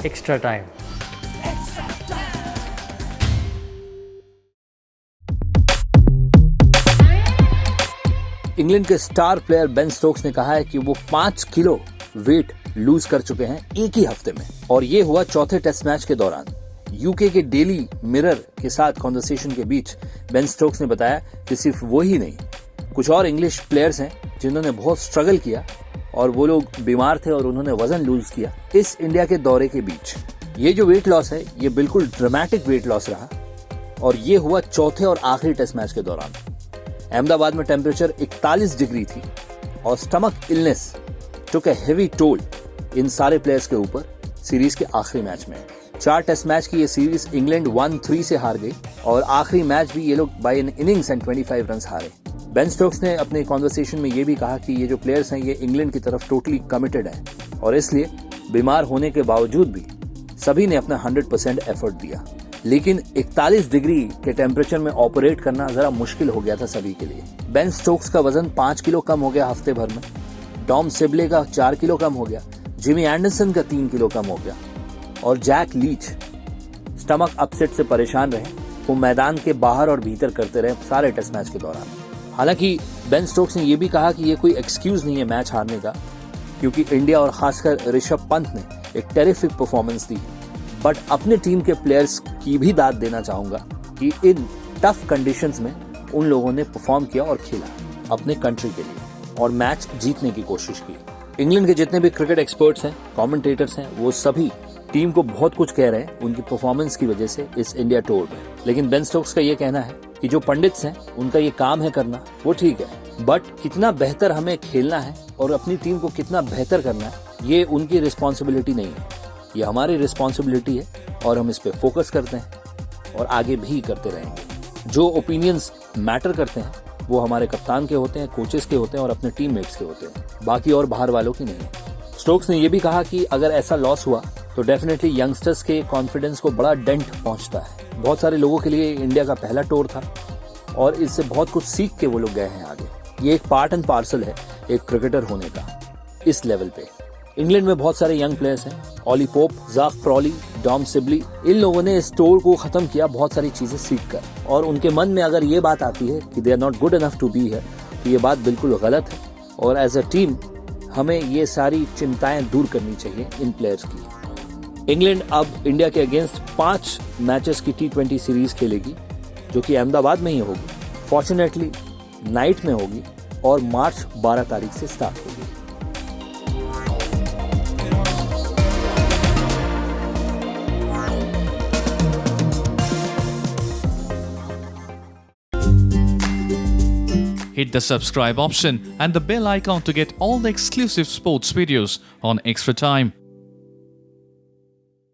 extra time. England के star player Ben Stokes ने कहा है कि वो 5 किलो वेट लूज कर चुके हैं एक ही हफ्ते में, और ये हुआ चौथे टेस्ट मैच के दौरान। यूके के डेली मिरर के साथ कॉन्वर्सेशन के बीच बेन स्टोक्स ने बताया कि सिर्फ वो ही नहीं, कुछ और इंग्लिश प्लेयर्स हैं जिन्होंने बहुत स्ट्रगल किया और वो लोग बीमार थे और उन्होंने वजन लूज किया इस इंडिया के दौरे के बीच। ये जो वेट लॉस है ये बिल्कुल ड्रामेटिक वेट लॉस रहा, और ये हुआ चौथे और आखिरी टेस्ट मैच के दौरान। अहमदाबाद में टेम्परेचर 41 डिग्री थी और stomach illness took a heavy toll in सारे प्लेयर्स के ऊपर सीरीज के आखिरी मैच में। 4 टेस्ट मैच की ये सीरीज इंग्लैंड 1-3 से हार गई और आखिरी मैच भी ये लोग by an innings and 25 run हारे। बेन स्टोक्स ने अपने कॉन्वर्सेशन में ये भी कहा कि ये जो प्लेयर्स हैं ये इंग्लैंड की तरफ टोटली कमिटेड हैं और इसलिए बीमार होने के बावजूद भी सभी ने अपना 100% एफर्ट दिया। लेकिन 41 डिग्री के टेम्परेचर में ऑपरेट करना जरा मुश्किल हो गया था सभी के लिए। बेन स्टोक्स का वजन 5 किलो कम हो गया हफ्ते भर में, टॉम सिबले का 4 किलो कम हो गया, जिमी एंडरसन का 3 किलो कम हो गया, और जैक लीच स्टमक अपसेट से परेशान रहे। वो मैदान के बाहर और भीतर करते रहे सारे टेस्ट मैच के दौरान। हालांकि बेन स्टोक्स ने यह भी कहा कि ये कोई एक्सक्यूज नहीं है मैच हारने का, क्योंकि इंडिया और खासकर ऋषभ पंत ने एक टेरिफिक परफॉर्मेंस दी। बट अपने टीम के प्लेयर्स की भी दाद देना चाहूंगा कि इन टफ कंडीशंस में उन लोगों ने परफॉर्म किया और खेला अपने कंट्री के लिए और मैच जीतने की कोशिश की। इंग्लैंड के जितने भी क्रिकेट एक्सपर्ट्स हैं, कमेंटेटर्स हैं, वो सभी टीम को बहुत कुछ कह रहे हैं उनकी परफॉर्मेंस की वजह से इस इंडिया टूर में। लेकिन बेन स्टोक्स का ये कहना है कि जो पंडित्स हैं उनका ये काम है करना, वो ठीक है, बट कितना बेहतर हमें खेलना है और अपनी टीम को कितना बेहतर करना है ये उनकी रिस्पॉन्सिबिलिटी नहीं है, ये हमारी रिस्पॉन्सिबिलिटी है और हम इस पे फोकस करते हैं और आगे भी करते रहेंगे। जो ओपिनियंस मैटर करते हैं वो हमारे कप्तान के होते हैं, कोचेस के होते हैं और अपने टीममेट्स के होते हैं, बाकी और बाहर वालों की नहीं। स्टोक्स ने यह भी कहा कि अगर ऐसा लॉस हुआ तो डेफिनेटली यंगस्टर्स के कॉन्फिडेंस को बड़ा डेंट पहुंचता है। बहुत सारे लोगों के लिए इंडिया का पहला टूर था और इससे बहुत कुछ सीख के वो लोग गए हैं आगे। ये एक पार्ट एंड पार्सल है एक क्रिकेटर होने का इस लेवल पे। इंग्लैंड में बहुत सारे यंग प्लेयर्स हैं, ऑली पोप, जाक क्रॉली, टॉम सिबली, इन लोगों ने इस टूर को खत्म किया बहुत सारी चीजें सीखकर, और उनके मन में अगर ये बात आती है कि they are not good enough to be here, तो ये बात बिल्कुल गलत है और एज अ टीम हमें ये सारी चिंताएं दूर करनी चाहिए इन प्लेयर्स की। इंग्लैंड अब इंडिया के अगेंस्ट 5 मैचेस की T20 सीरीज खेलेगी जो कि अहमदाबाद में ही होगी, फॉर्चुनेटली नाइट में होगी और मार्च 12 तारीख से स्टार्ट होगी। Hit the subscribe option and the bell icon to get all the exclusive sports videos on Extra Time.